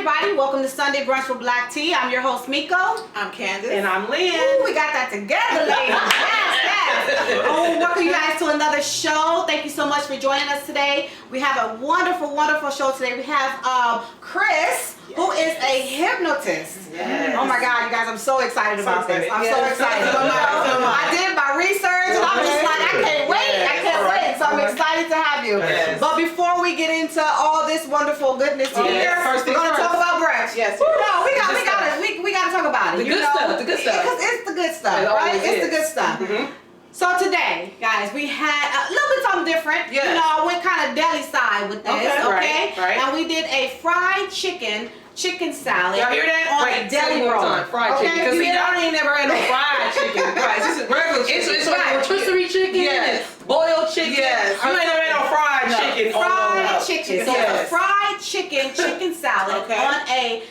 everybody. Welcome to Sunday Brunch with Black Tea. I'm your host, Miko. I'm Candace. And I'm Lynn. Ooh, we got that together, ladies. Yes. Oh, welcome you guys to another show. Thank you so much for joining us today. We have a wonderful, wonderful show today. We have Chris, who is a hypnotist. Yes. Oh my God, you guys, I'm so excited about this. I'm so excited. I did my research and I'm just like, I can't wait. I can't wait. So I'm excited to have you. Yes. But before we get into all this wonderful goodness here, First we're things going to first. talk about brunch. Yes. No, we got to talk about it. The good stuff, the good stuff. Because it's the good stuff, It right? always It's the is. good stuff. Mhm. So today, guys, we had a little bit something different. Yes. You know, I went kind of deli side with this, okay? Right. And we did a fried chicken salad. Y'all hear that? On Wait, a deli one roll. time, fried chicken. Because you see, get y'all ain't never had no fried chicken. Right, this is regular chicken. It's like Right. rotisserie chicken, Yes. boiled chicken. Yes. You ain't never had no fried chicken. Fried chicken. So it's a Yes. fried chicken salad Okay. on a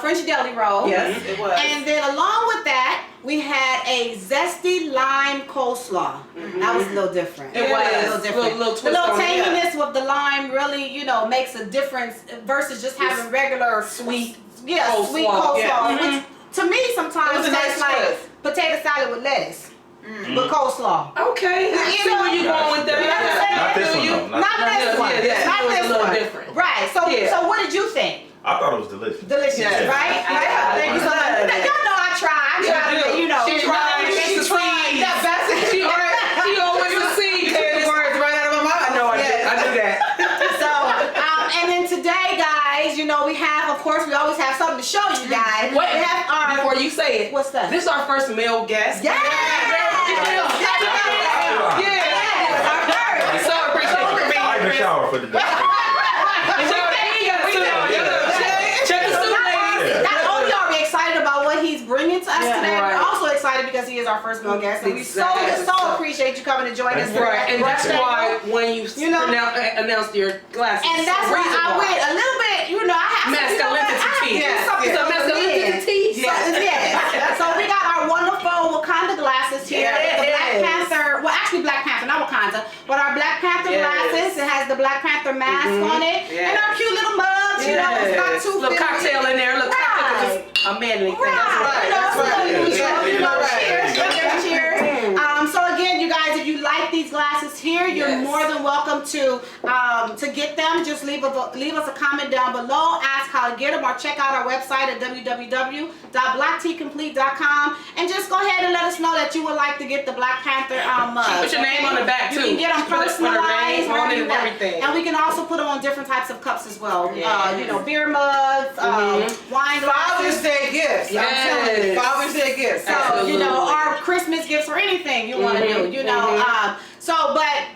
French deli roll. Yes, it was. And then along with that, we had a zesty lime coleslaw. That was a little different. It was. A little different. Little twist the little on it, yeah. tanginess with the lime really, you know, makes a difference versus just having regular Sweet sweet coleslaw, coleslaw. yeah. Which to me It sometimes was a tastes nice like twist. potato salad with lettuce. With coleslaw. Okay, I You see know, where you going with that. you know what I'm saying? Not this one, though. Not this one. Yeah, Not it was this a little one. different. Right. So Yeah. so what did you think? I thought it was delicious. Delicious, Yeah. right? Yeah. Thank you so much. Yeah. Y'all know I try. I try to get, you know. She tried. She tried. The best. She always succeeds. The words right out of my mouth. I know I did. Yes. I do that. So, and then today, guys, you know, we have, of course, we always have something to show you guys. Wait, we have our, before you say it. What's that? This is our first male guest. Yes! Yes! Our first. So appreciate you for being I here, in the shower for the day. Check the suit, ladies. Not only are we excited about what he's bringing to us Yeah, today, right. we're also excited because he is our first male guest, and we Exactly. so appreciate you coming to join us. Thank you. Right, and that's today. why when you, You know- announced your glasses, And that's why I went a little bit, you know, I have Masculinity. to something It's a for the men. masculinity. Yes. So we got our wonderful Wakanda glasses here. Yes. The Black Panther, well actually Black Panther, not Wakanda, but our Black Panther Yes. glasses. It has the Black Panther mask on it. Yes. And our cute little mugs, you know, it's not too Little big. cocktail in there, little cocktail, Right. because a manly thing. Right. right, You know, that's so right. you know, Yeah, you know, right. cheers, Yeah. cheers. So again, you guys, if you like these glasses here, you're Yes. more than welcome to get them. Just leave us a comment down below. Ask how to get them, or check out our website at www.blackteacomplete.com, and just go ahead and let us know that you would like to get the Black Panther mug. Put your name on the back, You too. can get them Put her personalized, name on wherever it you and want. everything. And we can also put them on different types of cups as well. Yes. You know, beer mugs, wine Father's glasses. Day gifts. I'm telling you, Yes. Father's Day gifts. So, you know, Absolutely. our Christmas gifts or anything you want to do, you know. But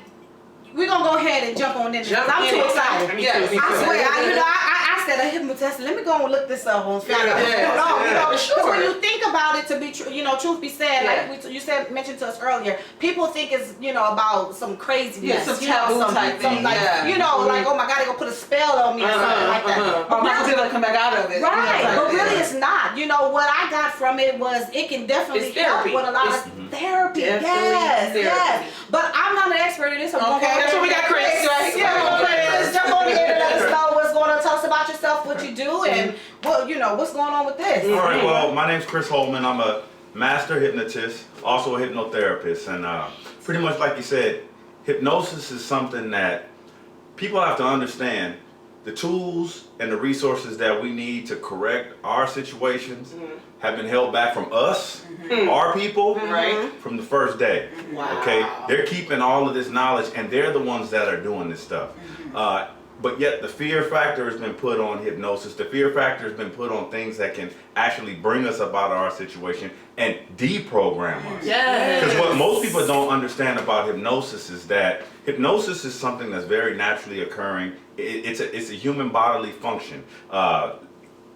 we're going to go ahead and jump on into this. Jump I'm in too it. excited. Me Yes. too, me I too. swear, I said a hypnotist. Let me go and look this up on find out what's Yeah, going on. You know, yeah, because when sure. you think about it, to be true, you know, truth be said, Yeah. like you mentioned to us earlier, people think it's, you know, about some craziness, Yeah, some you know, taboo type some thing, like, yeah. you know, like, oh my God, they're gonna put a spell on me or something like that. Or Michael really- gonna come back out of it. Right, You know, but type really thing. it's not. You know, what I got from it was it can definitely It's help therapy. with a lot It's of therapy. definitely Yes, therapy. yes. But I'm not an expert in this. So Okay, that's what we got, Chris. Yeah, Chris, jump on in and let us know what's going on. Tell us about yourself, what you do, and what, you know, what's going on with this. All right, well, my name's Chris Holman. I'm a master hypnotist, also a hypnotherapist. And pretty much like you said, hypnosis is something that people have to understand. The tools and the resources that we need to correct our situations have been held back from us, our people, Right. from the first day. Wow. Okay, they're keeping all of this knowledge, and they're the ones that are doing this stuff. But yet the fear factor has been put on hypnosis. The fear factor has been put on things that can actually bring us up out of our situation and deprogram us. Yes. Because what most people don't understand about hypnosis is that hypnosis is something that's very naturally occurring. It's a human bodily function.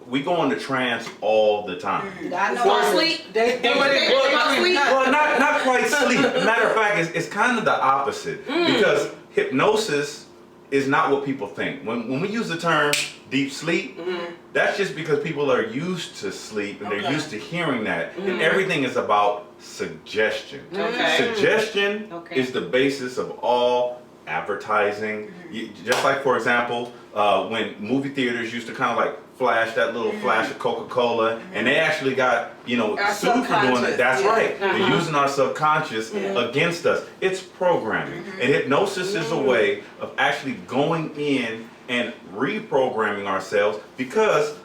We go into trance all the time. I know. Fall asleep. They Well, not quite sleep. Matter of fact, it's kind of the opposite. Because hypnosis is not what people think. When we use the term deep sleep, that's just because people are used to sleep and they're used to hearing that. And everything is about suggestion. Okay. Suggestion Okay. is the basis of all advertising. Just like, for example, when movie theaters used to kind of like flash that little flash of Coca-Cola, and they actually got, Our sued for doing it. That's right. Uh-huh. They're using our subconscious against us. It's programming. And hypnosis is a way of actually going in and reprogramming ourselves, because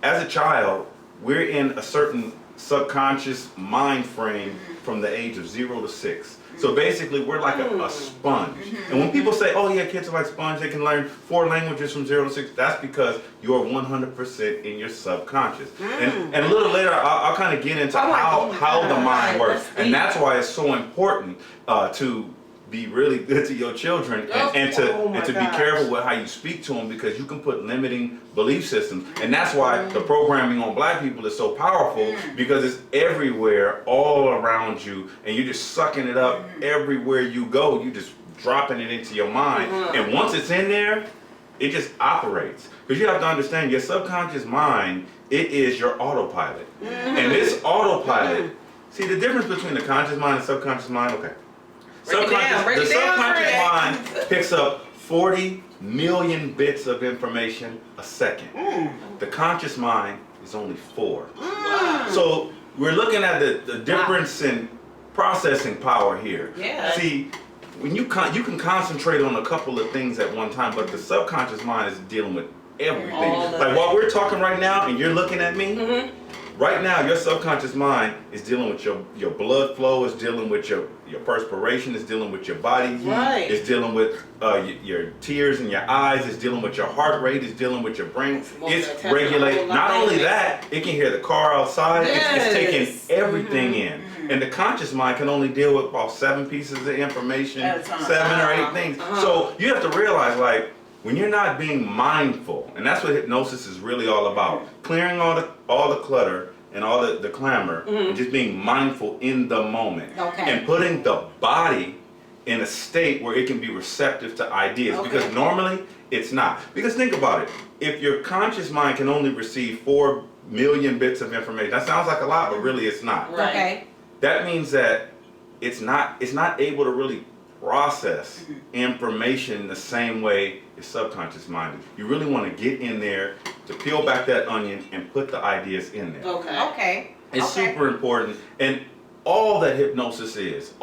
as a child, we're in a certain subconscious mind frame from the age of 0 to 6. So basically, we're like a sponge. And when people say, oh yeah, kids are like sponge, they can learn 4 languages from 0 to 6, that's because you're 100% in your subconscious. And a little later, I'll kind of get into how the mind works. And that's why it's so important to be really good to your children and to be careful with how you speak to them, because you can put limiting belief systems. And that's why the programming on black people is so powerful, because it's everywhere, all around you, and you're just sucking it up everywhere you go. You just dropping it into your mind. And once it's in there, it just operates. Because you have to understand, your subconscious mind, it is your autopilot. And this autopilot, see the difference between the conscious mind and subconscious mind? Okay. The subconscious mind picks up 40 million bits of information a second. The conscious mind is only 4. So we're looking at the difference in processing power here. See, when you can concentrate on a couple of things at one time, but the subconscious mind is dealing with everything. Like while we're talking right now and you're looking at me, right now your subconscious mind is dealing with your blood flow, is dealing with your perspiration, is dealing with your body heat, is dealing with your tears in your eyes, is dealing with your heart rate, is dealing with your brain. It's regulating. Not only that, it can hear the car outside. It's taking everything in. And the conscious mind can only deal with about 7 pieces of information, 7 or 8 things. So you have to realize, like, when you're not being mindful, and that's what hypnosis is really all about, clearing all the clutter and all the clamor, and just being mindful in the moment, and putting the body in a state where it can be receptive to ideas, because normally it's not. Because think about it, if your conscious mind can only receive 4 million bits of information, that sounds like a lot, but really it's not. That means that it's not able to really process information the same way your subconscious mind is. You really want to get in there to peel back that onion and put the ideas in there. It's super important. And all that hypnosis is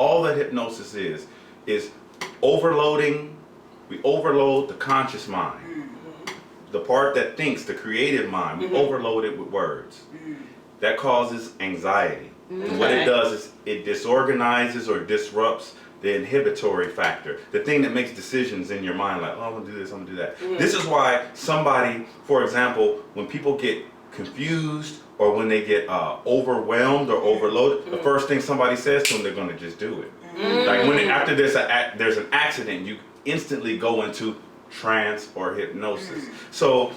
overloading. We overload the conscious mind. The part that thinks, the creative mind, we overload it with words. That causes anxiety. And what it does is it disorganizes or disrupts the inhibitory factor, the thing that makes decisions in your mind, like, oh, I'm gonna do this, I'm gonna do that. This is why somebody, for example, when people get confused or when they get overwhelmed or overloaded, the first thing somebody says to them, they're gonna just do it. Like after there's an accident, you instantly go into trance or hypnosis. So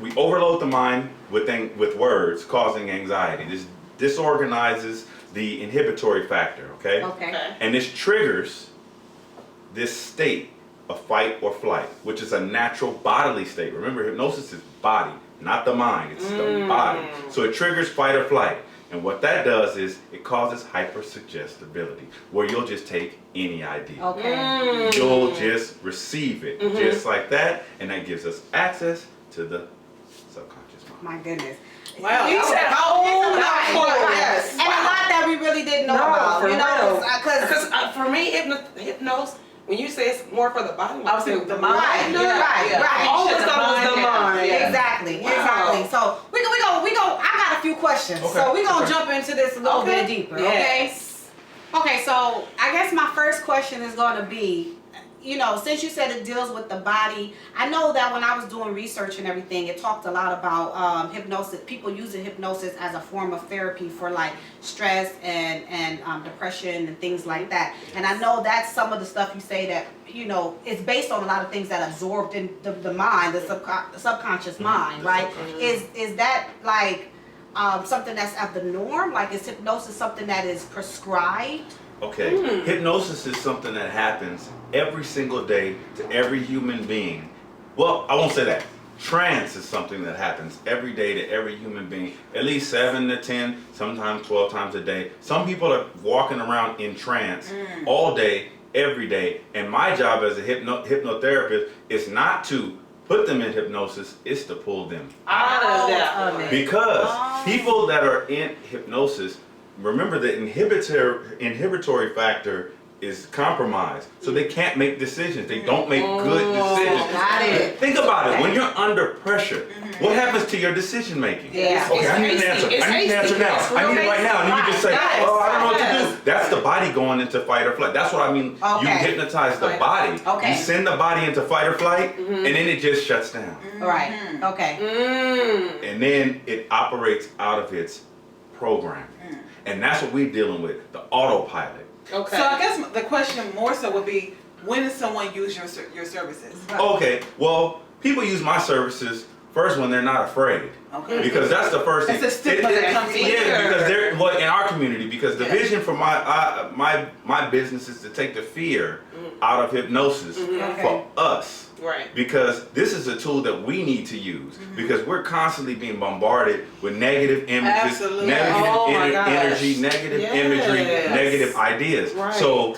we overload the mind with words, causing anxiety. This disorganizes the inhibitory factor, okay? And this triggers this state of fight or flight, which is a natural bodily state. Remember, hypnosis is body, not the mind, it's the body. So it triggers fight or flight. And what that does is it causes hypersuggestibility, where you'll just take any idea. You'll just receive it, just like that, and that gives us access to the subconscious mind. My goodness. Wow. You said a whole lot. Yes. And a lot that we really didn't know about. Because for me, hypnosis, when you say it's more for the body, I would say the mind. Right. All the stuff was the mind. Exactly. So we go. I got a few questions. So we're gonna jump into this a little bit deeper. Okay, so I guess my first question is gonna be, since you said it deals with the body, I know that when I was doing research and everything, it talked a lot about hypnosis, people using hypnosis as a form of therapy for like stress and depression and things like that. And I know that's some of the stuff you say that, it's based on a lot of things that absorbed in the mind, the subconscious mind, right? Is that like something that's at the norm? Like, is hypnosis something that is prescribed? Okay, hypnosis is something that happens every single day to every human being. Well, I won't say that. Trance is something that happens every day to every human being, at least 7 to 10, sometimes 12 times a day. Some people are walking around in trance all day, every day. And my job as a hypnotherapist is not to put them in hypnosis, it's to pull them Out of that Out of one. it. because Oh. people that are in hypnosis, remember the inhibitory factor is compromised, so they can't make decisions. They don't make good decisions. Got it. Think about it. When you're under pressure, what happens to your decision making? Yeah. Okay, I need an hasty. answer. It's I need an hasty. answer now. It's I need it real right now. And you can just say, Yes. oh, I don't know what to Yes. do. That's the body going into fight or flight. That's what I mean. You Okay. hypnotize the Right. body. Okay. You send the body into fight or flight, and then it just shuts down. Right. Okay. Mm. And then it operates out of its program. And that's what we're dealing with, the autopilot. Okay. So I guess the question more so would be, when does someone use your services? Okay, well, people use my services first when they're not afraid. Okay. Because that's the first thing. It's a stigma that comes with Yeah, it. because they're well in our community. Because the Yeah. vision for my business is to take the fear out of hypnosis Okay. for us. Right. Because this is a tool that we need to use because we're constantly being bombarded with negative images, Absolutely. negative Oh my gosh. energy, negative imagery, Yes. negative ideas. Right. So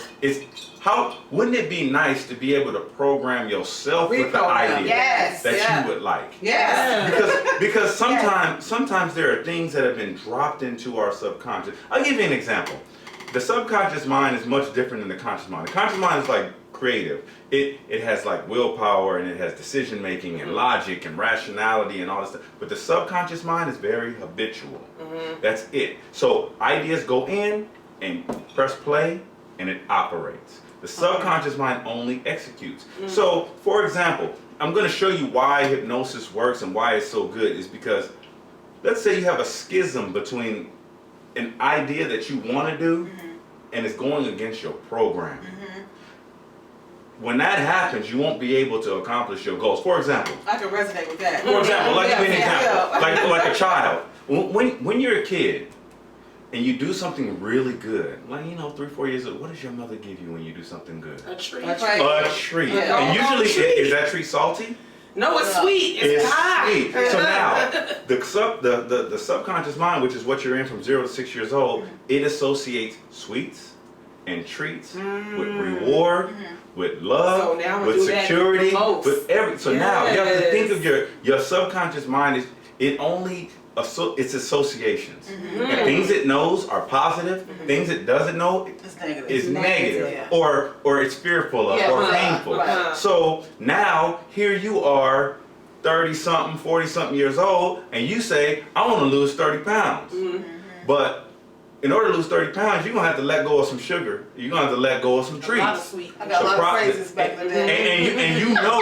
wouldn't it be nice to be able to program yourself with the Reprogram. idea Yes. that Yeah. you would like? Yes. Because sometimes there are things that have been dropped into our subconscious. I'll give you an example. The subconscious mind is much different than the conscious mind. The conscious mind is like creative. It has like willpower and it has decision making and logic and rationality and all this stuff. But the subconscious mind is very habitual. That's it. So ideas go in and press play and it operates. The subconscious mind only executes. So, for example, I'm going to show you why hypnosis works and why it's so good is because let's say you have a schism between an idea that you want to do and it's going against your program. When that happens, you won't be able to accomplish your goals. For example, I can resonate with that. for example, like give me an Yeah, example, yeah. like a child. When you're a kid and you do something really good, like 3-4 years old, what does your mother give you when you do something good? A treat. That's right. A treat. Yeah. And usually, treat. is that treat salty? No, it's sweet. It's hot. sweet. So now, the subconscious mind, which is what you're in from 0 to 6 years old, it associates sweets and treats with reward, with love, So now I'm with gonna do that security, the most. with every. So now you have to think Yes. of your subconscious mind is it only it's associations. And things it knows are positive. Things it doesn't know It's negative. is negative, Yeah. or it's fearful of, Yeah, or right, painful. right. So now here you are, 30-something, 40-something years old, and you say, I want to lose 30 pounds. But in order to lose 30 pounds, you're gonna have to let go of some sugar. You're gonna have to let go of some A lot of treats. sweet. I got a lot of phrases back in the day. And you know,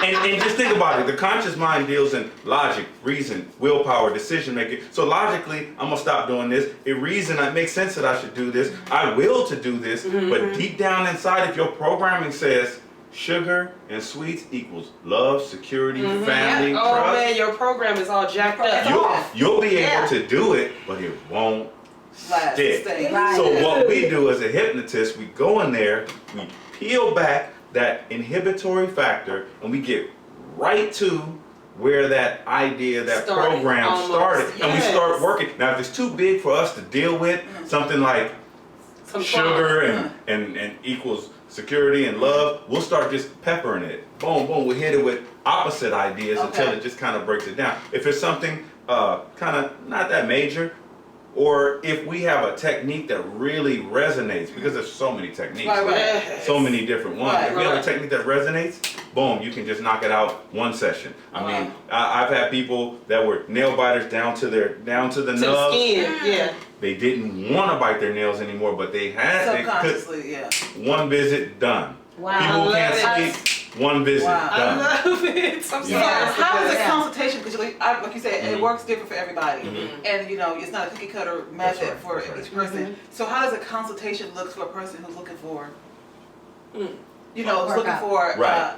and just think about it. The conscious mind deals in logic, reason, willpower, decision making. So logically, I'm gonna stop doing this. It reason it makes sense that I should do this. I will to do this. But deep down inside, if your programming says sugar and sweets equals love, security, family, Oh trust, man, your program is all jacked up. you'll be Yeah. able to do it, but it won't Last stick. stay. Right. So what we do as a hypnotist, we go in there, we peel back that inhibitory factor, and we get right to where that idea, that Started, program almost. started, and we Yes. start working. Now, if it's too big for us to deal with, something like Some sugar and equals security and love, we'll start just peppering it. Boom, boom, we hit it with opposite ideas until Okay. it just kind of breaks it down. If it's something kind of not that major, or if we have a technique that really resonates, because there's so many techniques, Right, right. Yes. so many different ones. Right, If we have a right. technique that resonates, boom, you can just knock it out one session. I Wow. mean, I've had people that were nail biters down to the To the nubs. skin. Yeah. They didn't want to bite their nails anymore, but they could. Subconsciously, yeah. One visit, done. Wow. People I can't love it. sleep, one visit, Wow. I done. love it. I'm Yeah. sorry. So how is a Yeah. consultation? Because like you said, it works different for everybody, and it's not a cookie cutter method right, for that's right. each person. So how does a consultation look for a person who's looking for, Mm. who's looking Workout. for Right.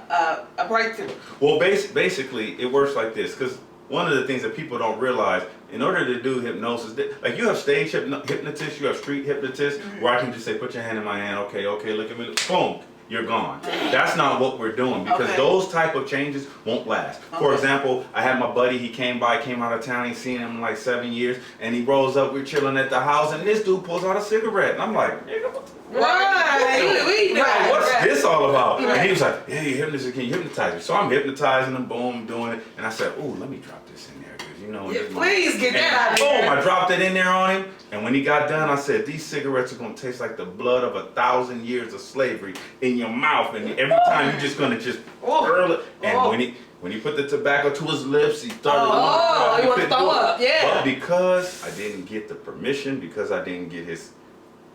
a breakthrough? Well, basically, it works like this, because one of the things that people don't realize, in order to do hypnosis, like you have stage hypnotists, you have street hypnotists, where I can just say, put your hand in my hand, okay, look at me, boom, you're gone. That's not what we're doing, because Okay. those type of changes won't last. For Okay. example, I had my buddy, he came out of town, he's seen him in like 7 years, and he rolls up, we're chilling at the house, and this dude pulls out a cigarette, and I'm like, nigga, what the Right. We Right. What's this all about? Right. And he was like, yeah, you hypnotist, can you hypnotize me? So I'm hypnotizing him, boom, doing it. And I said, oh, let me drop this in there, because you know. Yeah, please get that out And of boom, there. I dropped it in there on him. And when he got done, I said, these cigarettes are going to taste like the blood of 1,000 years of slavery in your mouth. And every time you're just going to just hurl it. And when he put the tobacco to his lips, he started he wanted to throw up, yeah. But because I didn't get the permission, because I didn't get his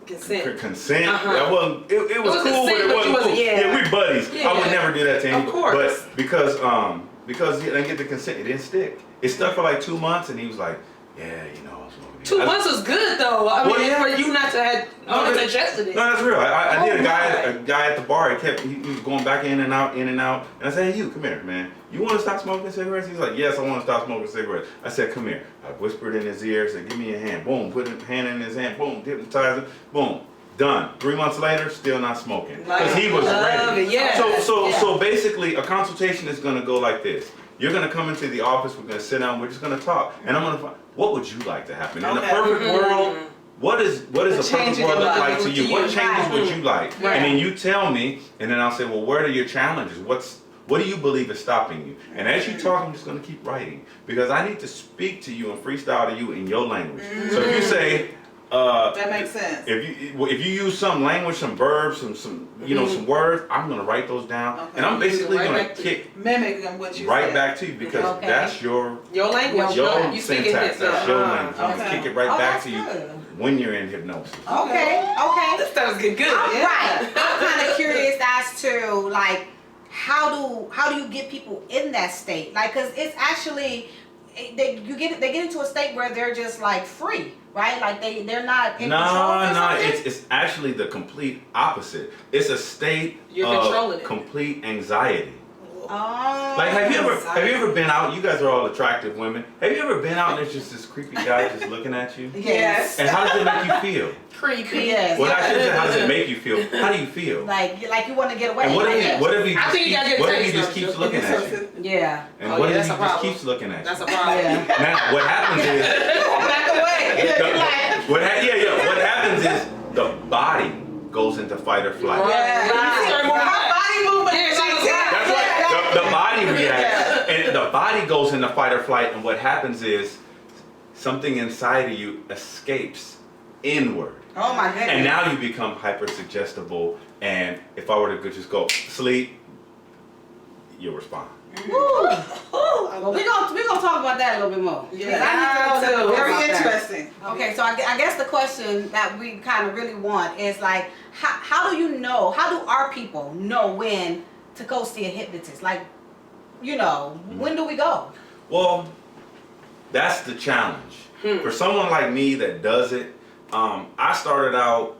consent. That wasn't. It was cool, but it wasn't cool. Yeah, we buddies. I would never do that to him. Of course. But because he didn't get the consent, it didn't stick. It stuck for like 2 months, and he was like, "Yeah, you know, I was smoking." 2 months was good though. I mean, for you not to have ingested it. No, that's real. I did a guy at the bar. He was going back in and out, and I said, "Hey, you, come here, man. You want to stop smoking cigarettes?" He's like, "Yes, I want to stop smoking cigarettes." I said, "Come here." I whispered in his ear, said, "Give me your hand." Boom, put his hand in his hand. Boom, hypnotizer. Boom, done. 3 months later, still not smoking because he was ready. Yeah. So basically, a consultation is going to go like this. You're going to come into the office. We're going to sit down. We're just going to talk, and I'm going to find what would you like to happen in the perfect world. What is a perfect world look like to you? What changes would you like? Right. And then you tell me, and then I'll say, well, what are your challenges? What do you believe is stopping you? And as you talk, I'm just going to keep writing because I need to speak to you and freestyle to you in your language. So if you say, that makes sense. If you use some language, some verbs, some words, I'm going to write those down, and I'm basically going to kick mimic what you right said. back to you because that's your language. your You speak syntax. That's your language. I'm Okay. gonna kick it right back to you Good. when you're in hypnosis. Okay. This stuff is good. Right. I'm kind of curious as to like how do you get people in that state? Like, cause it's actually they get into a state where they're just like free, right? Like they're not in control or something? It's actually the complete opposite. It's a state of complete anxiety. Oh. Like, have you ever been out? You guys are all attractive women. Have you ever been out and there's just this creepy guy just looking at you? Yes. And how does it make you feel? Creepy. Yes. Well, I shouldn't say how does it make you feel. How do you feel? Like you want to get away. And what if he I just keeps looking at you? Yeah. And what if he just keeps looking at you? That's a problem. Yeah. Now, what happens is Back away. what happens is the body goes into fight or flight. That's right. The body reacts, and the body goes into fight or flight. And what happens is something inside of you escapes inward. Oh my goodness. And now you become hyper suggestible. And if I were to just go sleep, you'll respond. Well, we're gonna talk about that a little bit more. I need to know Very about that. interesting. Okay, so I guess the question that we kind of really want is like, how do our people know when to go see a hypnotist? Like, when do we go? Well, that's the challenge. For someone like me that does it, I started out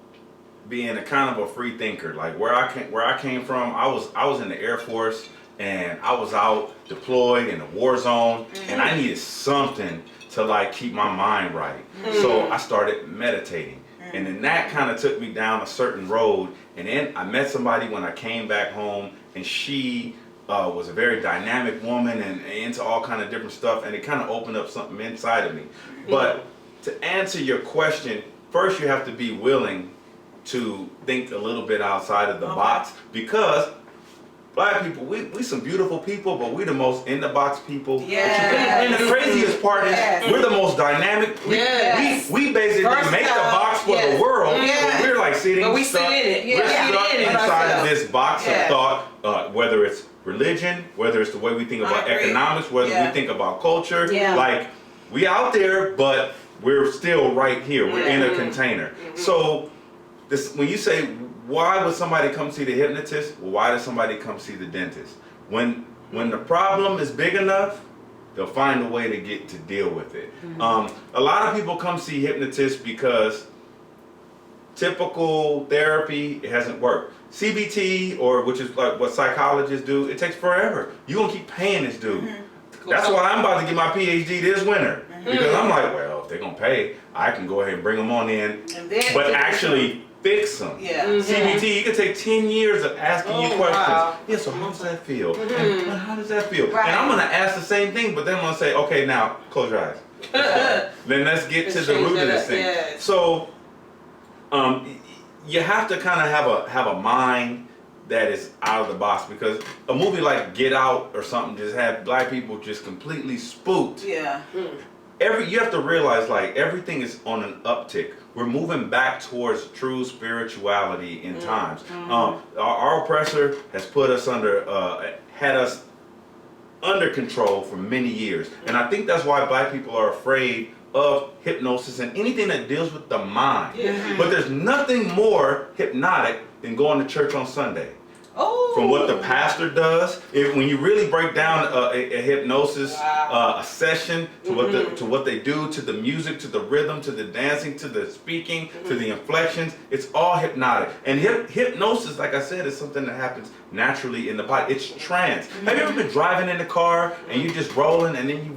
being a kind of a free thinker. Like where I came from, I was in the Air Force. And I was out deployed in a war zone, and I needed something to like keep my mind right. So I started meditating, and then that kind of took me down a certain road. And then I met somebody when I came back home, and she was a very dynamic woman and into all kind of different stuff, and it kind of opened up something inside of me. But to answer your question, first you have to be willing to think a little bit outside of the box, because Black people, we some beautiful people, but we the most in the box people. Yeah. And the craziest part is we're the most dynamic. We basically make the box for the world, but we're like sitting stuck. We're stuck inside of this box of thought, whether it's religion, whether it's the way we think about economics, whether we think about culture. Like we out there, but we're still right here. We're in a container. So when you say, why would somebody come see the hypnotist? Well, why does somebody come see the dentist? When the problem is big enough, they'll find a way to deal with it. A lot of people come see hypnotists because typical therapy, it hasn't worked. CBT, which is like what psychologists do, it takes forever. You're gonna keep paying this dude. That's why I'm about to get my PhD this winter. Because I'm like, well, if they're gonna pay, I can go ahead and bring them on in, but actually fix them. CBT, you can take 10 years of asking you questions. Wow. Yeah, so how does that feel? And how does that feel? And I'm gonna ask the same thing, but then I'm gonna say, okay, now close your eyes. Then let's get to the root of this thing. So, you have to kind of have a mind that is out of the box, because a movie like Get Out or something just had black people just completely spooked. Yeah. You have to realize, like, everything is on an uptick. We're moving back towards true spirituality in times. Our oppressor has put us had us under control for many years. And I think that's why black people are afraid of hypnosis and anything that deals with the mind. But there's nothing more hypnotic than going to church on Sunday. Oh. From what the pastor does, when you really break down a hypnosis, a session, to what they do, to the music, to the rhythm, to the dancing, to the speaking, to the inflections, it's all hypnotic. And hypnosis, like I said, is something that happens naturally in the body. It's trance. Have you ever been driving in the car and you're just rolling, and then you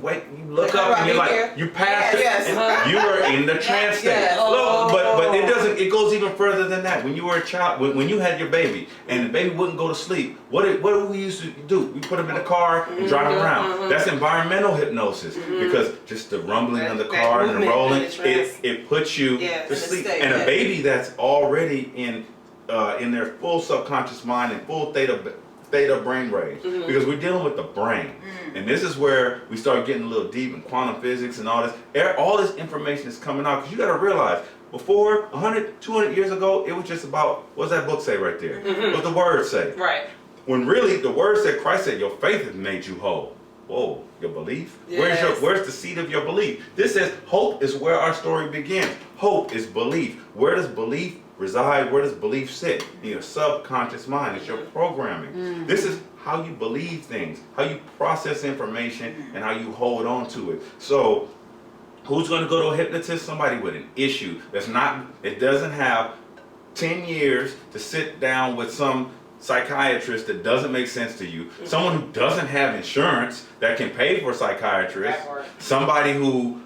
look up and you're like, you passed it, and you were in the trance state. But it doesn't. It goes even further than that. When you were a child, when you had your baby, and the baby wouldn't go to sleep, what do we used to do? We put him in the car and drive him around. That's environmental hypnosis, because just the rumbling of the car and the rolling, it puts you to sleep. And a baby that's already in their full subconscious mind and full theta brain waves, because we're dealing with the brain. And this is where we start getting a little deep in quantum physics and all this. All this information is coming out, because you got to realize, before 100, 200 years ago, it was just about, what's that book say right there? What the word say? Right. When really the word said, Christ said, your faith has made you whole. Whoa, your belief? Yes. Where's the seed of your belief? This says hope is where our story begins. Hope is belief. Where does belief reside? Where does belief sit? In your subconscious mind. It's your programming. This is how you believe things, how you process information, and how you hold on to it. So, who's going to go to a hypnotist? Somebody with an issue it doesn't have 10 years to sit down with some psychiatrist that doesn't make sense to you, someone who doesn't have insurance that can pay for a psychiatrist, somebody who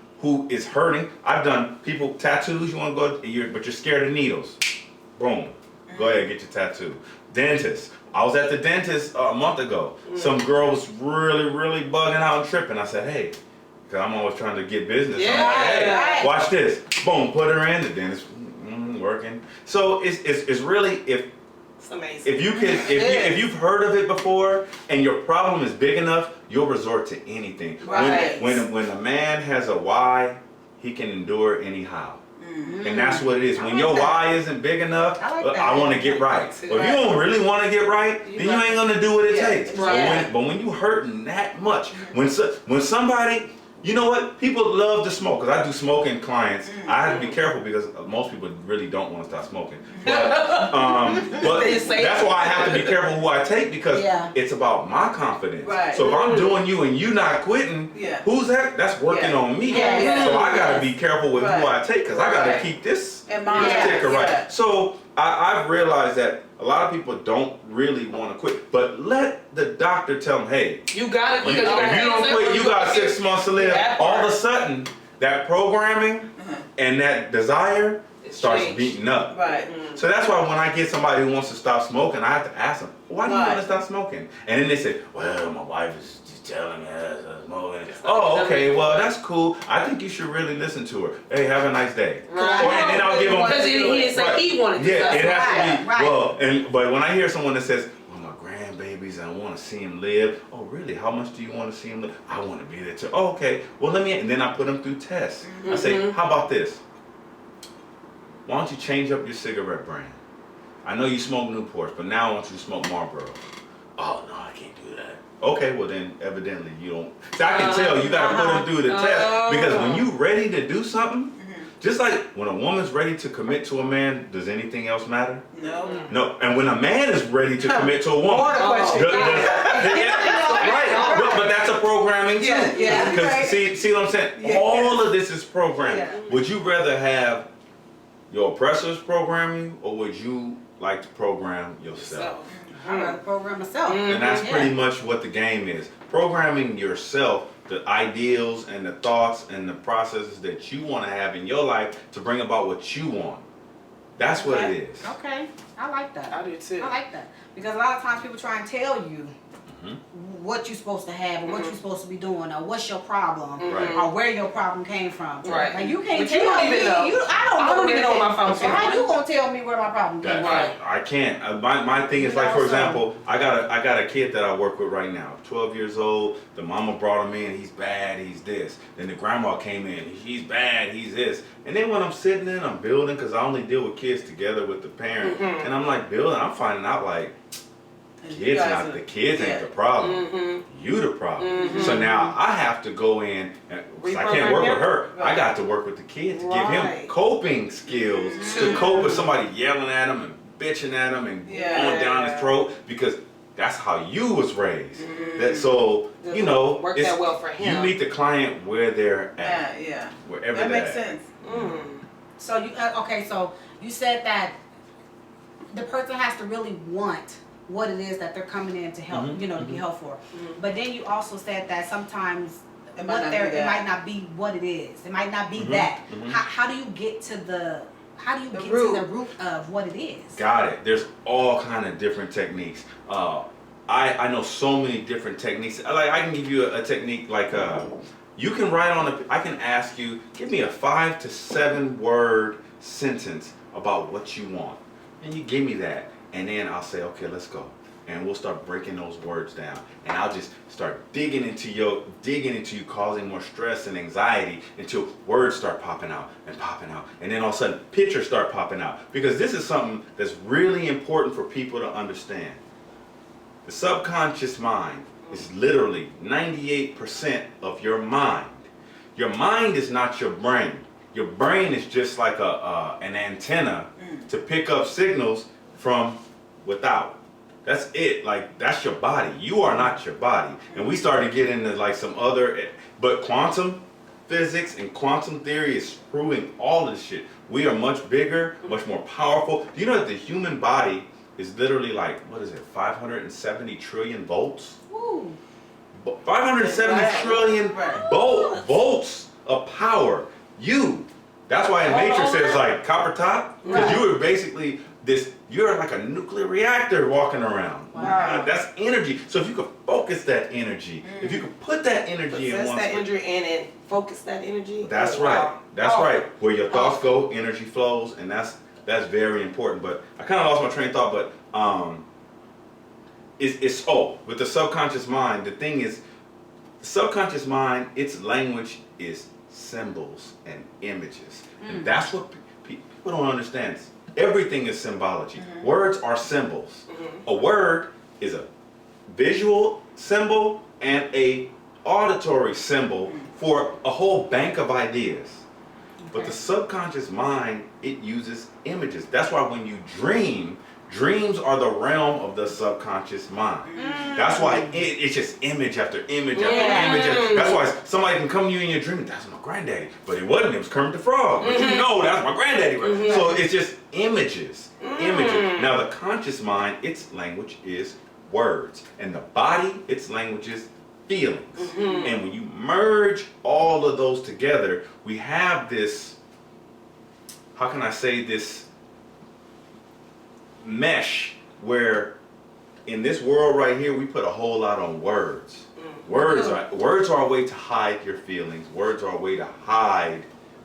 is hurting. I've done people tattoos. You want to go, but you're scared of needles. Boom, go ahead, get your tattoo. Dentist. I was at the dentist a month ago. Some girl was really bugging out and tripping. I said, hey, because I'm always trying to get business. I'm like, hey, watch this. Boom, put her in. The dentist working. So it's really, it's amazing. If you've heard of it before and your problem is big enough, you'll resort to anything. Right. When a man has a why, he can endure anyhow. And that's what it is. When your why isn't big enough, I want to get right. But if you don't really want to get right, then you ain't gonna do what it takes. But when you hurting that much, when somebody, you know what? People love to smoke, because I do smoking clients. I have to be careful, because most people really don't want to stop smoking. But that's why I have to be careful who I take, because it's about my confidence. So if I'm doing you and you not quitting, who's that? That's working on me. So I got to be careful with who I take, because I got to keep this ticker right. So I've realized that a lot of people don't really want to quit, but let the doctor tell them, hey, you got it. If you don't quit, you got 6 months to live. All of a sudden, that programming and that desire starts beating up. So that's why when I get somebody who wants to stop smoking, I have to ask them, why do you want to stop smoking? And then they say, well, my wife is just telling me to stop smoking. Oh, okay, well, that's cool. I think you should really listen to her. Hey, have a nice day. And then I'll give them. Because he didn't say he wanted to. Yeah, it has to be. Well, but when I hear someone that says, well, my grandbabies, I want to see him live. Oh, really? How much do you want to see him live? I want to be there too. Oh, okay. Well, and then I put them through tests. I say, how about this? Why don't you change up your cigarette brand? I know you smoke Newports, but now I want you to smoke Marlboro. Oh, no, I can't do that. Okay, well then, evidently you don't. So I can tell you got to put them through the test, because when you ready to do something, just like when a woman's ready to commit to a man, does anything else matter? No. And when a man is ready to commit to a woman, but that's a programming too. Because see what I'm saying? All of this is programming. Would you rather have your oppressors program you, or would you like to program yourself? I'd rather program myself. And that's pretty much what the game is. Programming yourself, the ideals and the thoughts and the processes that you want to have in your life to bring about what you want. That's what it is. Okay, I like that. I do too. I like that. Because a lot of times people try and tell you what you're supposed to have or what you're supposed to be doing or what's your problem Right. or where your problem came from. Right. Like you can't But you tell don't me. even know. I don't even know my phone So how you gonna tell me where my problem came That, from? I can't. My thing is like, for example, I got a kid that I work with right now, 12 years old. The mama brought him in. He's bad. He's this. Then the grandma came in. He's bad. He's this. And then when I'm sitting in, I'm building because I only deal with kids together with the parent. And I'm like building. I'm finding out like kids ain't the problem. You the problem. So now I have to go in and I can't work with her. I got to work with the kid to give him coping skills to cope with somebody yelling at him and bitching at him and going down his throat because that's how you was raised. That so you know work that well for him. You meet the client where they're at. Yeah. Wherever That they're makes at. sense. So you okay? So you said that the person has to really want what it is that they're coming in to help, you know, to get help for. But then you also said that sometimes it might not be what it is. It might not be that. How do you get to the root of what it is? Got it. There's all kind of different techniques. I know so many different techniques. Like I can give you a technique like you can write on I can ask you, give me a 5 to 7 word sentence about what you want. And you give me that. And then I'll say, okay, let's go. And we'll start breaking those words down. And I'll just start digging into you, causing more stress and anxiety until words start popping out. And then all of a sudden, pictures start popping out. Because this is something that's really important for people to understand. The subconscious mind is literally 98% of your mind. Your mind is not your brain. Your brain is just like an antenna to pick up signals from without. That's it. Like that's your body. You are not your body. And we started to get into like some other, but quantum physics and quantum theory is screwing all this shit. We are much bigger, much more powerful. Do you know that the human body is literally like, what is it, 570 trillion volts? Ooh. 570 trillion volts of power. That's why in Matrix it's like copper top, because you are basically you're like a nuclear reactor walking around. Wow. That's energy. So if you could focus that energy, if you could put that energy in one that place. energy in and focus that energy. That's right. That's right. Where your thoughts go, energy flows, and that's very important. But I kind of lost my train of thought. But with the subconscious mind, the thing is, the subconscious mind, its language is symbols and images, and that's what people don't understand. Everything is symbology. Words are symbols. A word is a visual symbol and a auditory symbol for a whole bank of ideas. But the subconscious mind, it uses images. That's why when you dream, dreams are the realm of the subconscious mind. That's why it's just image after image after image. That's why somebody can come to you in your dream, that's my granddaddy. But it wasn't, it was Kermit the Frog. But you know that's my granddaddy. Right? So it's just images. Now the conscious mind, its language is words. And the body, its language is feelings. And when you merge all of those together, we have this, how can I say this, mesh where in this world right here we put a whole lot on words. Words are a way to hide your feelings. Words are a way to hide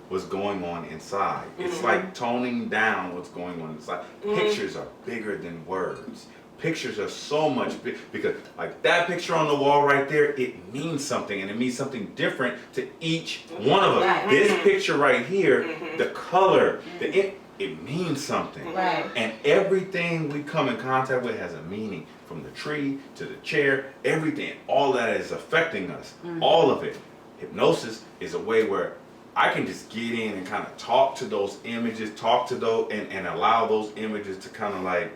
what's going on inside. It's like toning down what's going on inside. Pictures are bigger than words. Pictures are so much big because like that picture on the wall right there, it means something, and it means something different to each one of us. This picture right here, the color, it means something. Right. And everything we come in contact with has a meaning, from the tree to the chair, everything, all that is affecting us, all of it. Hypnosis is a way where I can just get in and kind of talk to those images, and allow those images to kind of like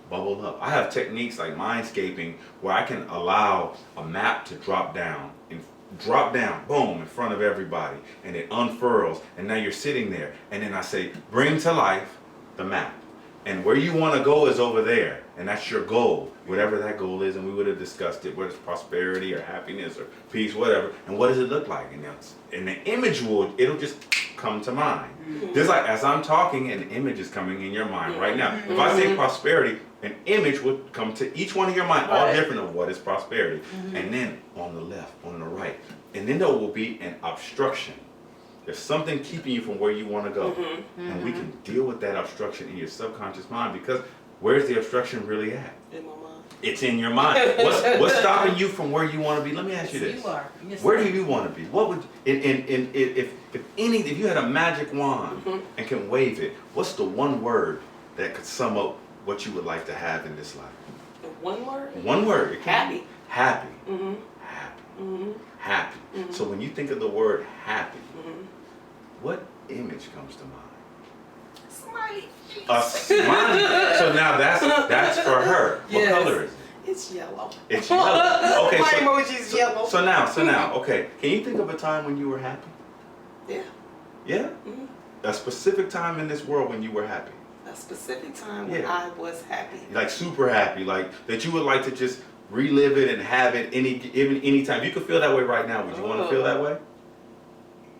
bubble up. I have techniques like mindscaping where I can allow a map to drop down, boom, in front of everybody, and it unfurls, and now you're sitting there, and then I say, bring to life the map, and where you want to go is over there, and that's your goal, whatever that goal is, and we would have discussed it, whether it's prosperity or happiness or peace, whatever, and what does it look like, and the image it'll just come to mind. Just like as I'm talking, an image is coming in your mind right now. If I say prosperity, an image would come to each one of your mind, all different of what is prosperity. And then on the left, on the right, and then there will be an obstruction. There's something keeping you from where you want to go. And we can deal with that obstruction in your subconscious mind, because where's the obstruction really at? In my mind. It's in your mind. What's stopping you from where you want to be? Let me ask you this. You are. Yes, Where sir. do you want to be? What would if you had a magic wand and can wave it, what's the one word that could sum up what you would like to have in this life? One word? One word. It can Happy. be happy. Mm-hmm. Happy. Mm-hmm. Happy. Mhm. So when you think of the word happy, Mm-hmm. what image comes to mind? Smiley. A smile. So now that's for her. What Yes. color is it? It's yellow. It's yellow. Okay. My emoji's yellow. So now, okay. Can you think of a time when you were happy? Yeah. Yeah? Mm-hmm. A specific time in this world when you were happy. A specific time when Yeah. I was happy. Like super happy, like that you would like to just relive it and have it any time. You could feel that way right now. Would you want to feel that way?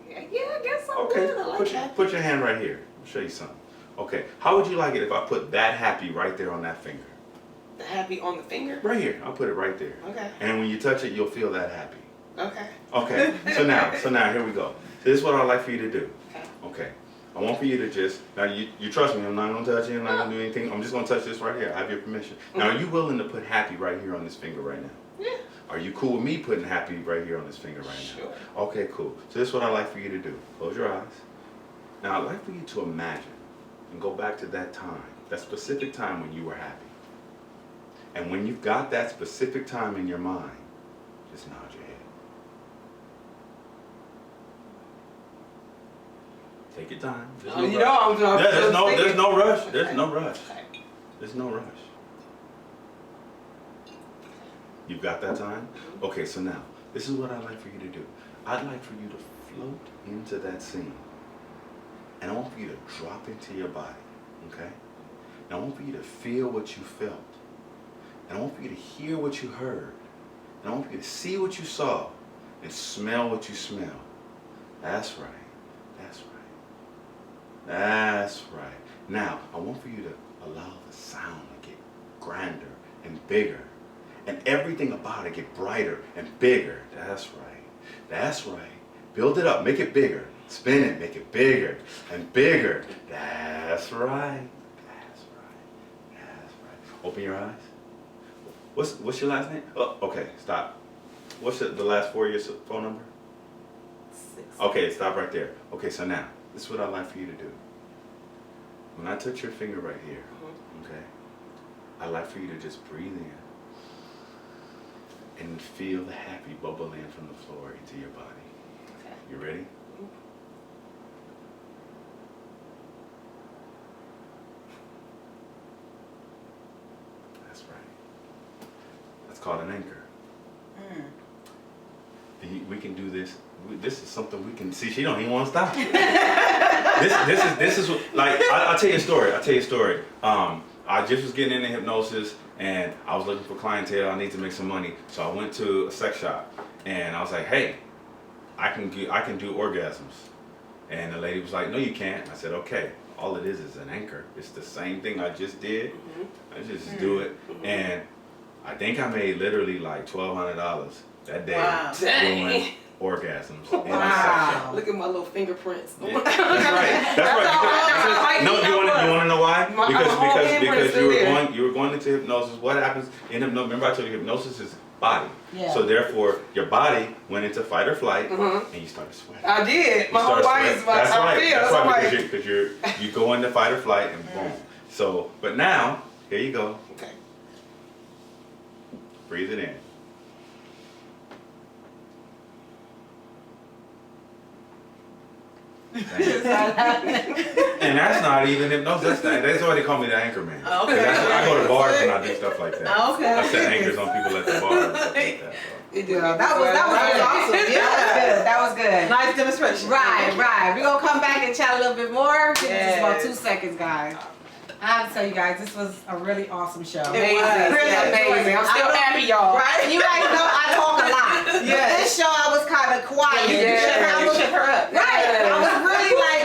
Yeah, I guess I Okay. would. I like happy. Put your hand right here. I'll show you something. Okay. How would you like it if I put that happy right there on that finger? The happy on the finger? Right here. I'll put it right there. Okay. And when you touch it, you'll feel that happy. Okay. Okay. So now here we go. This is what I'd like for you to do. Okay. Okay. I want for you to just, now you trust me, I'm not going to touch it, I'm not going to do anything. I'm just going to touch this right here. I have your permission. Now, are you willing to put happy right here on this finger right now? Yeah. Are you cool with me putting happy right here on this finger right now? Sure. Okay, cool. So this is what I'd like for you to do. Close your eyes. Now, I'd like for you to imagine and go back to that time, that specific time when you were happy. And when you've got that specific time in your mind, just nod your head. Take your time. There's no You rush. know I'm Yeah, there's no rush. Okay. There's no rush. Okay. There's no rush. You've got that time? Okay, so now, this is what I'd like for you to do. I'd like for you to float into that scene. And I want for you to drop into your body, okay? And I want for you to feel what you felt. And I want for you to hear what you heard. And I want for you to see what you saw and smell what you smelled. That's right. That's right. That's right. Now, I want for you to allow the sound to get grander and bigger. And everything about it get brighter and bigger. That's right. That's right. Build it up. Make it bigger. Spin it. Make it bigger and bigger. That's right. That's right. That's right. Open your eyes. What's your last name? Oh, okay. Stop. What's the last 4 of your phone number? 6. Okay, stop right there. Okay, so now, this is what I'd like for you to do. When I touch your finger right here, okay, I'd like for you to just breathe in and feel the happy bubble in from the floor into your body. Okay. You ready? That's right. That's called an anchor. We can do this. This is something we can see. She don't even want to stop. This is like I'll tell you a story. I just was getting into hypnosis and I was looking for clientele. I need to make some money, so I went to a sex shop and I was like, "Hey, I can do orgasms." And the lady was like, "No, you can't." I said, "Okay." All it is an anchor. It's the same thing I just did. I just do it, and I think I made literally like $1,200 that day doing orgasms in the sex shop. Look at my little fingerprints. Yeah. That's right. That's right. No, you want to know why? Because you were going into hypnosis. What happens in hypnosis? Remember I told you hypnosis is body. Yeah. So therefore, your body went into fight or flight, and you started sweating. I did. You My whole start body sweating. is about That's to right. feel. That's I'm right. like, Because you go into fight or flight, and boom. So, but now here you go. okay. Breathe it in. And that's not even hypnosis. That's why they call me the anchor man. Okay. I go to bars and I do stuff like that. Okay. I set anchors on people at the bar and stuff like that. So. It did. That was awesome. Yeah, that was good. Nice demonstration. Right. We're gonna come back and chat a little bit more. Give us about Yes. 2 seconds, guys. I have to tell you guys, this was a really awesome show. Amazing. Really Amazing. I'm still happy, y'all. Right? You guys know I talk a lot. But Yes. this show I was kind of quiet. You should her up. Right. I was really like,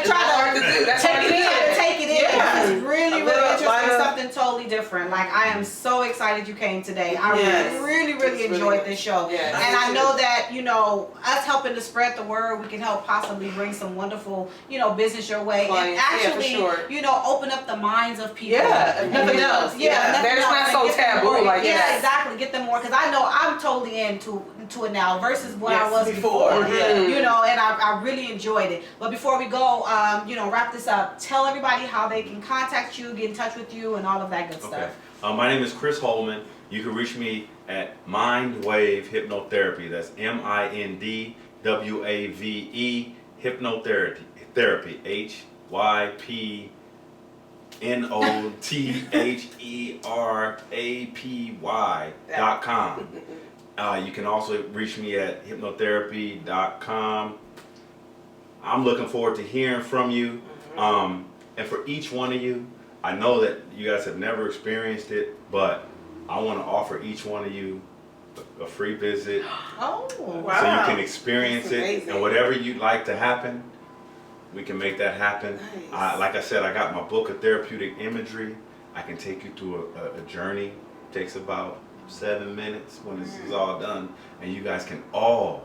Like, I am so excited you came today. I Yes. really It's enjoyed really this show. Yes. And I know that, you know, us helping to spread the word, we can help possibly bring some wonderful, you know, business your way. Clients, and yeah, for actually, sure. you know, open up the minds of people. Yeah, if And nothing get them- else. Yeah, Yeah, nothing that is else, not and so get them taboo more. like Yeah, that. exactly. Get them more, because I know I'm totally into it now versus what I Yes, was before, yeah. You know, and I really enjoyed it. But before we go, you know, wrap this up, tell everybody how they can contact you, get in touch with you, and all of that good Okay. stuff. My name is Chris Holman. You can reach me at Mind Wave Hypnotherapy. That's MINDWAVE Hypnotherapy. HYPNOTHERAPY.com. You can also reach me at hypnotherapy.com. I'm looking forward to hearing from you. And for each one of you, I know that you guys have never experienced it, but I want to offer each one of you a free visit Oh, so Wow. you can experience That's it, amazing. and whatever you'd like to happen, we can make that happen. Nice. Like I said, I got my book of therapeutic imagery. I can take you through a journey. It takes about 7 minutes when this is all done, and you guys can all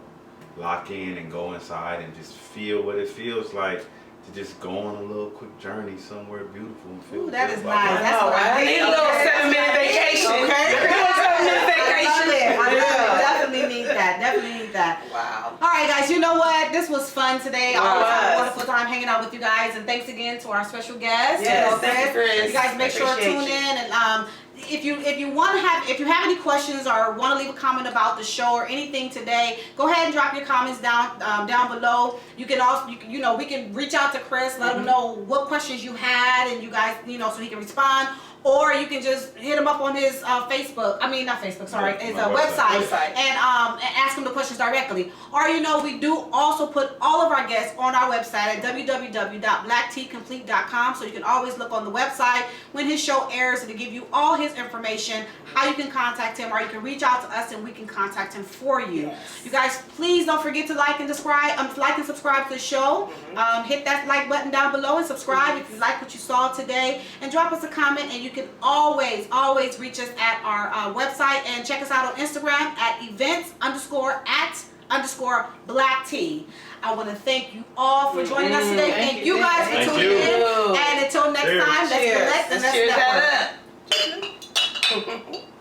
lock in and go inside and just feel what it feels like to just go on a little quick journey somewhere beautiful and feel ooh, that good is about nice. life. That's what I I need a little Okay. 7-minute vacation. Okay. A little 7-minute I love vacation. it. I love it. Yeah. Definitely need that. Definitely need that. Wow. All right, guys. You know what? This was fun today. I Wow. always have a wonderful time hanging out with you guys, and thanks again to our special guest. Yes, you know, thank you, Chris. You guys make sure to Appreciate tune you. in, and if you have any questions or want to leave a comment about the show or anything today, go ahead and drop your comments down below. You can also you know, we can reach out to Chris, let him know what questions you had, and you guys, you know, so he can respond. Or you can just hit him up on his Facebook. I mean, not Facebook. Sorry, his My website, website. and ask him the questions directly. Or you know, we do also put all of our guests on our website at www.blacktcomplete.com. So you can always look on the website when his show airs, and to give you all his information, how you can contact him, or you can reach out to us and we can contact him for you. Yes. You guys, please don't forget to like and subscribe to the show. Hit that like button down below and subscribe if you like what you saw today, and drop us a comment. And you can always reach us at our website, and check us out on Instagram at events_at_black_tea. I want to thank you all for joining us today. Thank you guys for Thank tuning you. in. And until next Cheers. time, let's Cheers. collect and Let's let's cheers network. that up.